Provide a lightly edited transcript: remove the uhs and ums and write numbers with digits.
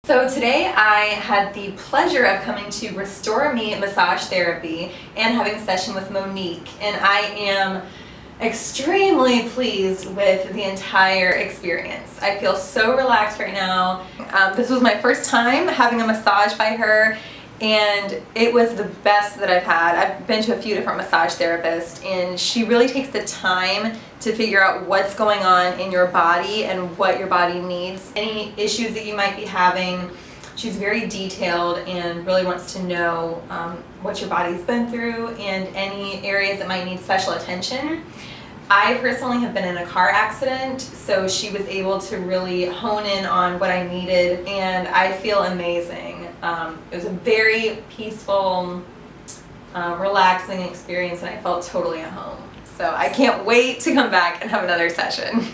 So today I had the pleasure of coming to Restore Me Massage Therapy and having a session with Monique, and I am extremely pleased with the entire experience. I feel so relaxed right now. This was my first time having a massage by her, and it was the best that I've had. I've been to a few different massage therapists, and she really takes the time to figure out what's going on in your body and what your body needs. Any issues that you might be having, she's very detailed and really wants to know what your body's been through and any areas that might need special attention. I personally have been in a car accident, so she was able to really hone in on what I needed, and I feel amazing. It was a very peaceful, relaxing experience, and I felt totally at home. So I can't wait to come back and have another session.